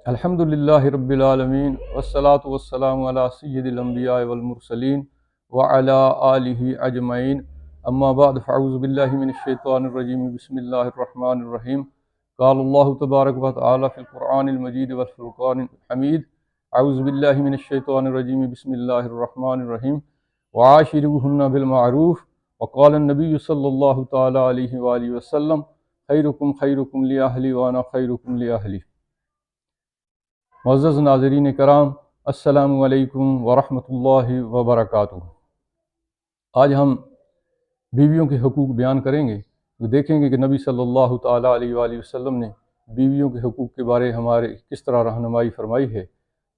الحمد للہ رب العالمین والصلاة والسلام علی سید الانبیاء والمرسلین وعلی آلہ اجمعین اما بعد فاعوذ باللہ من الشیطان الرجیم بسم اللہ الرحمن الرحیم قال اللہ تبارک و تعالی فی القرآن المجید والفرقان الحمید اعوذ باللہ من الشیطان الرجیم بسم اللہ الرحمن الرحیم وعاشروہن بالمعروف وقال النبی صلی اللہ تعالی علیہ وآلہ وسلم خیرکم خیرکم لأہلی وانا خیرکم لأہلی۔ معزز ناظرین کرام، السلام علیکم ورحمۃ اللہ وبرکاتہ۔ آج ہم بیویوں کے حقوق بیان کریں گے۔ دیکھیں گے کہ نبی صلی اللہ تعالیٰ علیہ وآلہ وسلم نے بیویوں کے حقوق کے بارے ہمارے کس طرح رہنمائی فرمائی ہے۔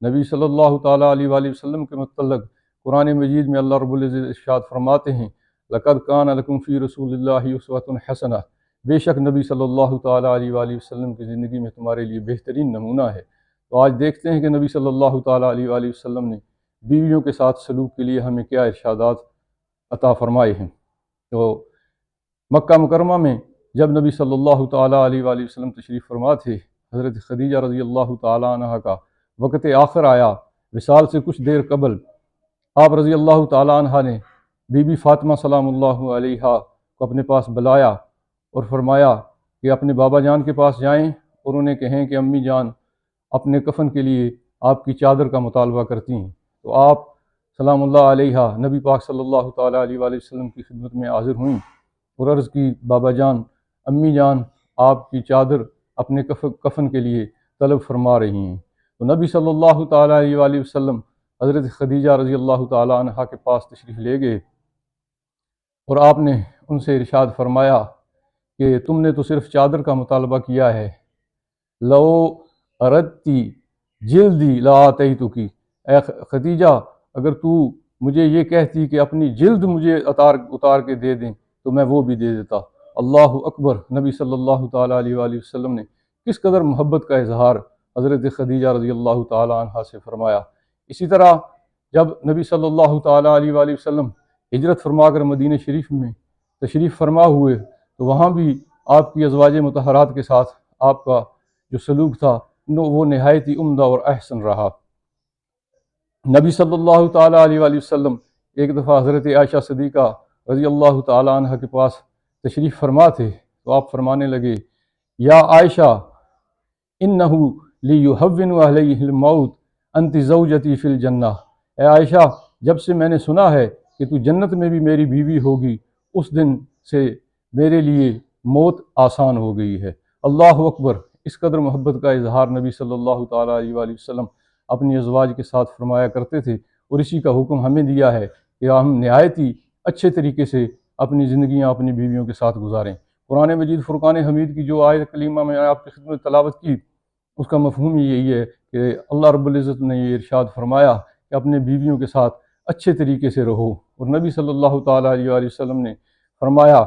نبی صلی اللہ تعالیٰ علیہ وآلہ وسلم کے متعلق قرآن مجید میں اللہ رب العزت ارشاد فرماتے ہیں، لقد کان لکم فی رسول اللہ اسوۃ حسنہ، بے شک نبی صلی اللہ تعالیٰ علیہ وآلہ وسلم کی زندگی میں تمہارے لیے بہترین نمونہ ہے۔ تو آج دیکھتے ہیں کہ نبی صلی اللہ تعالیٰ علیہ وآلہ وسلم نے بیویوں کے ساتھ سلوک کے لیے ہمیں کیا ارشادات عطا فرمائے ہیں۔ تو مکہ مکرمہ میں جب نبی صلی اللہ تعالیٰ علیہ وآلہ وسلم تشریف فرما تھے، حضرت خدیجہ رضی اللہ تعالیٰ عنہ کا وقت آخر آیا۔ وصال سے کچھ دیر قبل آپ رضی اللہ تعالیٰ عنہ نے بی بی فاطمہ سلام اللہ علیہا کو اپنے پاس بلایا اور فرمایا کہ اپنے بابا جان کے پاس جائیں اور انہیں کہیں کہ امی جان اپنے کفن کے لیے آپ کی چادر کا مطالبہ کرتی ہیں۔ تو آپ سلام اللہ علیہ نبی پاک صلی اللہ تعالیٰ علیہ وآلہ وسلم کی خدمت میں حاضر ہوئیں اور عرض کی، بابا جان، امی جان آپ کی چادر اپنے کفن کے لیے طلب فرما رہی ہیں۔ تو نبی صلی اللہ تعالیٰ علیہ وآلہ وسلم حضرت خدیجہ رضی اللہ تعالیٰ عنہ کے پاس تشریف لے گئے اور آپ نے ان سے ارشاد فرمایا کہ تم نے تو صرف چادر کا مطالبہ کیا ہے، لو اردتی جلدی لا آتیتکی، اے خدیجہ اگر تو مجھے یہ کہتی کہ اپنی جلد مجھے اتار کے دے دیں تو میں وہ بھی دے دیتا۔ اللہ اکبر! نبی صلی اللہ تعالیٰ علیہ وآلہ وسلم نے کس قدر محبت کا اظہار حضرت خدیجہ رضی اللہ تعالیٰ عنہ سے فرمایا۔ اسی طرح جب نبی صلی اللہ تعالیٰ علیہ وآلہ وسلم ہجرت فرما کر مدینہ شریف میں تشریف فرما ہوئے تو وہاں بھی آپ کی ازواج مطہرات کے ساتھ آپ کا جو سلوک تھا وہ نہایت ہی عمدہ اور احسن رہا۔ نبی صلی اللہ تعالیٰ علیہ وآلہ وسلم ایک دفعہ حضرت عائشہ صدیقہ رضی اللہ تعالیٰ عنہ کے پاس تشریف فرما تھے تو آپ فرمانے لگے، یا عائشہ انہ لیہون علیہ الموت انت زوجتی فی الجنہ، اے عائشہ جب سے میں نے سنا ہے کہ تو جنت میں بھی میری بیوی ہوگی، اس دن سے میرے لیے موت آسان ہو گئی ہے۔ اللہ اکبر! اس قدر محبت کا اظہار نبی صلی اللہ تعالیٰ علیہ وآلہ وسلم اپنی ازواج کے ساتھ فرمایا کرتے تھے، اور اسی کا حکم ہمیں دیا ہے کہ ہم نہایت ہی اچھے طریقے سے اپنی زندگیاں اپنی بیویوں کے ساتھ گزاریں۔ قرآن مجید فرقان حمید کی جو آیت کلیمہ میں آپ کی خدمت تلاوت کی، اس کا مفہوم یہی ہے کہ اللہ رب العزت نے یہ ارشاد فرمایا کہ اپنے بیویوں کے ساتھ اچھے طریقے سے رہو، اور نبی صلی اللہ تعالیٰ علیہ وآلہ وسلم نے فرمایا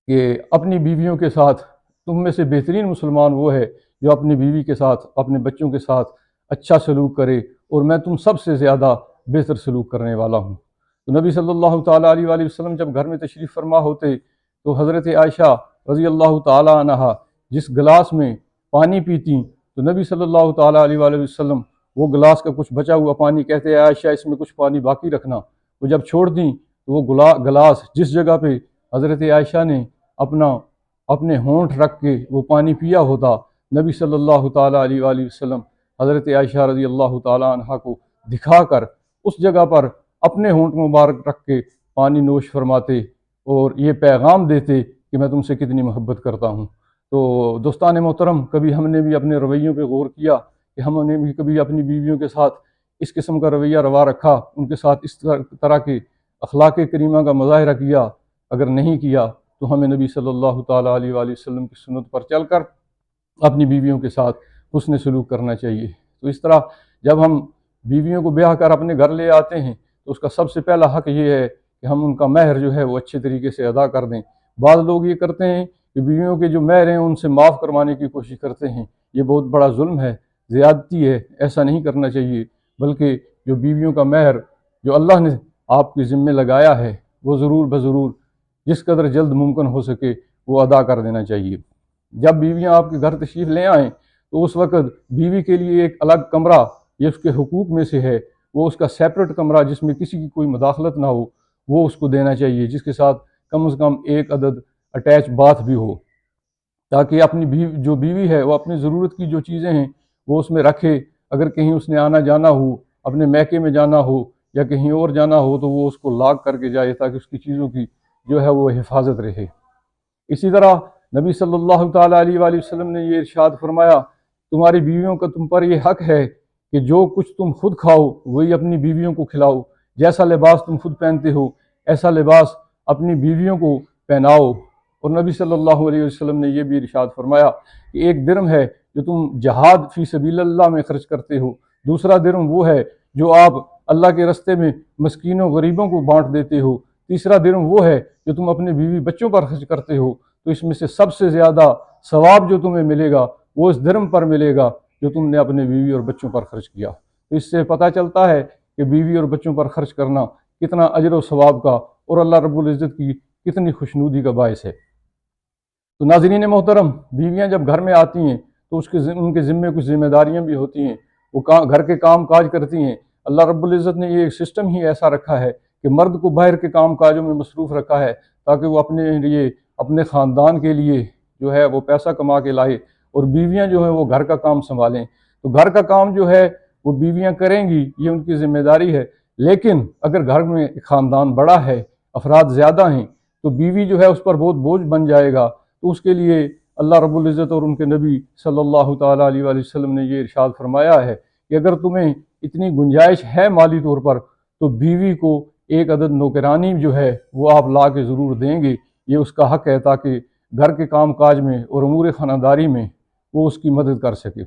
کہ اپنی بیویوں کے ساتھ تم میں سے بہترین مسلمان وہ ہے جو اپنی بیوی کے ساتھ اپنے بچوں کے ساتھ اچھا سلوک کرے، اور میں تم سب سے زیادہ بہتر سلوک کرنے والا ہوں۔ تو نبی صلی اللہ تعالیٰ علیہ وآلہ وسلم جب گھر میں تشریف فرما ہوتے تو حضرت عائشہ رضی اللہ تعالیٰ عنہ جس گلاس میں پانی پیتی تو نبی صلی اللہ تعالیٰ علیہ وآلہ وسلم وہ گلاس کا کچھ بچا ہوا پانی کہتے ہیں، عائشہ اس میں کچھ پانی باقی رکھنا۔ وہ جب چھوڑ دیں تو وہ گلاس جس جگہ پہ حضرت عائشہ نے اپنے ہونٹ رکھ کے وہ پانی پیا ہوتا، نبی صلی اللہ تعالیٰ علیہ وآلہ وسلم حضرت عائشہ رضی اللہ تعالیٰ عنہ کو دکھا کر اس جگہ پر اپنے ہونٹ مبارک رکھ کے پانی نوش فرماتے اور یہ پیغام دیتے کہ میں تم سے کتنی محبت کرتا ہوں۔ تو دوستان محترم، کبھی ہم نے بھی اپنے رویوں پہ غور کیا کہ ہم نے بھی کبھی اپنی بیویوں کے ساتھ اس قسم کا رویہ روا رکھا، ان کے ساتھ اس طرح کے اخلاق کریمہ کا مظاہرہ کیا؟ اگر نہیں کیا تو ہمیں نبی صلی اللہ تعالیٰ علیہ وآلہ وسلم کی سنت پر چل کر اپنی بیویوں کے ساتھ حسن سلوک کرنا چاہیے۔ تو اس طرح جب ہم بیویوں کو بیاہ کر اپنے گھر لے آتے ہیں تو اس کا سب سے پہلا حق یہ ہے کہ ہم ان کا مہر جو ہے وہ اچھے طریقے سے ادا کر دیں۔ بعض لوگ یہ کرتے ہیں کہ بیویوں کے جو مہر ہیں ان سے معاف کروانے کی کوشش کرتے ہیں، یہ بہت بڑا ظلم ہے، زیادتی ہے، ایسا نہیں کرنا چاہیے، بلکہ جو بیویوں کا مہر جو اللہ نے آپ کے ذمے لگایا ہے وہ ضرور بضرور جس قدر جلد ممکن ہو سکے وہ ادا کر دینا چاہیے۔ جب بیویاں آپ کے گھر تشریف لے آئیں تو اس وقت بیوی کے لیے ایک الگ کمرہ، یہ اس کے حقوق میں سے ہے، وہ اس کا سیپریٹ کمرہ جس میں کسی کی کوئی مداخلت نہ ہو وہ اس کو دینا چاہیے، جس کے ساتھ کم از کم ایک عدد اٹیچ باتھ بھی ہو، تاکہ اپنی جو بیوی ہے وہ اپنی ضرورت کی جو چیزیں ہیں وہ اس میں رکھے۔ اگر کہیں اس نے آنا جانا ہو، اپنے میکے میں جانا ہو یا کہیں اور جانا ہو تو وہ اس کو لاک کر کے جائے، تاکہ اس کی چیزوں کی جو ہے وہ حفاظت رہے۔ اسی طرح نبی صلی اللہ تعالیٰ علیہ وآلہ وسلم نے یہ ارشاد فرمایا، تمہاری بیویوں کا تم پر یہ حق ہے کہ جو کچھ تم خود کھاؤ وہی اپنی بیویوں کو کھلاؤ، جیسا لباس تم خود پہنتے ہو ایسا لباس اپنی بیویوں کو پہناؤ۔ اور نبی صلی اللہ علیہ وسلم نے یہ بھی ارشاد فرمایا کہ ایک درہم ہے جو تم جہاد فی سبیل اللہ میں خرچ کرتے ہو، دوسرا درہم وہ ہے جو آپ اللہ کے رستے میں مسکینوں غریبوں کو بانٹ دیتے ہو، تیسرا درہم وہ ہے جو تم اپنے بیوی بچوں پر خرچ کرتے ہو، تو اس میں سے سب سے زیادہ ثواب جو تمہیں ملے گا وہ اس درہم پر ملے گا جو تم نے اپنے بیوی اور بچوں پر خرچ کیا۔ تو اس سے پتہ چلتا ہے کہ بیوی اور بچوں پر خرچ کرنا کتنا اجر و ثواب کا اور اللہ رب العزت کی کتنی خوشنودی کا باعث ہے۔ تو ناظرین محترم، بیویاں جب گھر میں آتی ہیں تو ان کے ذمے کچھ ذمہ داریاں بھی ہوتی ہیں، وہ گھر کے کام کاج کرتی ہیں۔ اللہ رب العزت نے یہ سسٹم ہی ایسا رکھا ہے کہ مرد کو باہر کے کام کاجوں میں مصروف رکھا ہے تاکہ وہ اپنے لیے اپنے خاندان کے لیے جو ہے وہ پیسہ کما کے لائے، اور بیویاں جو ہیں وہ گھر کا کام سنبھالیں۔ تو گھر کا کام جو ہے وہ بیویاں کریں گی، یہ ان کی ذمہ داری ہے، لیکن اگر گھر میں خاندان بڑا ہے، افراد زیادہ ہیں، تو بیوی جو ہے اس پر بہت بوجھ بن جائے گا۔ تو اس کے لیے اللہ رب العزت اور ان کے نبی صلی اللہ تعالیٰ علیہ وآلہ وسلم نے یہ ارشاد فرمایا ہے کہ اگر تمہیں اتنی گنجائش ہے مالی طور پر تو بیوی کو ایک عدد نوکرانی جو ہے وہ آپ لا کے ضرور دیں گے، یہ اس کا حق ہے تاکہ گھر کے کام کاج میں اور امور خانہ میں وہ اس کی مدد کر سکے۔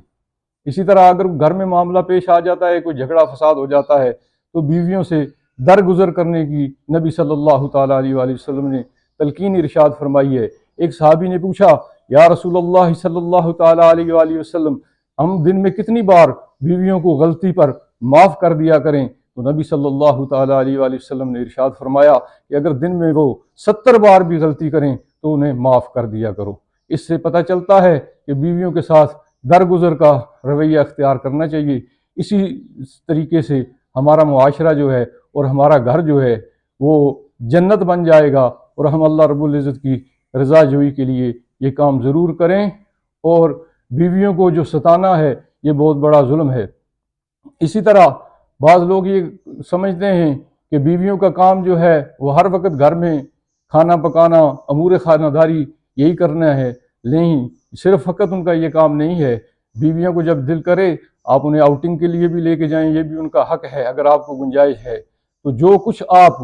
اسی طرح اگر گھر میں معاملہ پیش آ جاتا ہے، کوئی جھگڑا فساد ہو جاتا ہے، تو بیویوں سے درگزر کرنے کی نبی صلی اللہ تعالیٰ علیہ وآلہ وسلم نے تلقین ارشاد فرمائی ہے۔ ایک صحابی نے پوچھا، یا رسول اللہ صلی اللہ تعالیٰ علیہ وآلہ وسلم، ہم دن میں کتنی بار بیویوں کو غلطی پر معاف کر دیا کریں؟ تو نبی صلی اللہ تعالیٰ علیہ وآلہ وسلم نے ارشاد فرمایا کہ اگر دن میں وہ 70 بار بھی غلطی کریں تو انہیں معاف کر دیا کرو۔ اس سے پتہ چلتا ہے کہ بیویوں کے ساتھ درگزر کا رویہ اختیار کرنا چاہیے۔ اسی طریقے سے ہمارا معاشرہ جو ہے اور ہمارا گھر جو ہے وہ جنت بن جائے گا، اور ہم اللہ رب العزت کی رضا جوئی کے لیے یہ کام ضرور کریں۔ اور بیویوں کو جو ستانا ہے یہ بہت بڑا ظلم ہے۔ اسی طرح بعض لوگ یہ سمجھتے ہیں کہ بیویوں کا کام جو ہے وہ ہر وقت گھر میں کھانا پکانا، امور خانہ داری یہی کرنا ہے، نہیں، صرف فقط ان کا یہ کام نہیں ہے۔ بیویوں کو جب دل کرے آپ انہیں آؤٹنگ کے لیے بھی لے کے جائیں، یہ بھی ان کا حق ہے اگر آپ کو گنجائش ہے۔ تو جو کچھ آپ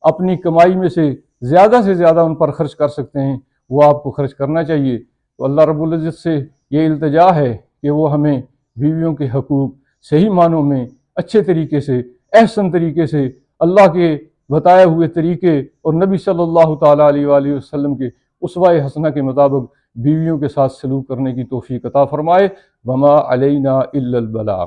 اپنی کمائی میں سے زیادہ ان پر خرچ کر سکتے ہیں وہ آپ کو خرچ کرنا چاہیے۔ تو اللہ رب العزت سے یہ التجا ہے کہ وہ ہمیں بیویوں کے حقوق صحیح معنوں میں اچھے طریقے سے، احسن طریقے سے، اللہ کے بتائے ہوئے طریقے اور نبی صلی اللہ تعالیٰ علیہ وآلہ وسلم کے اسوہ حسنہ کے مطابق بیویوں کے ساتھ سلوک کرنے کی توفیق عطا فرمائے۔ وما علینا الا البلاغ۔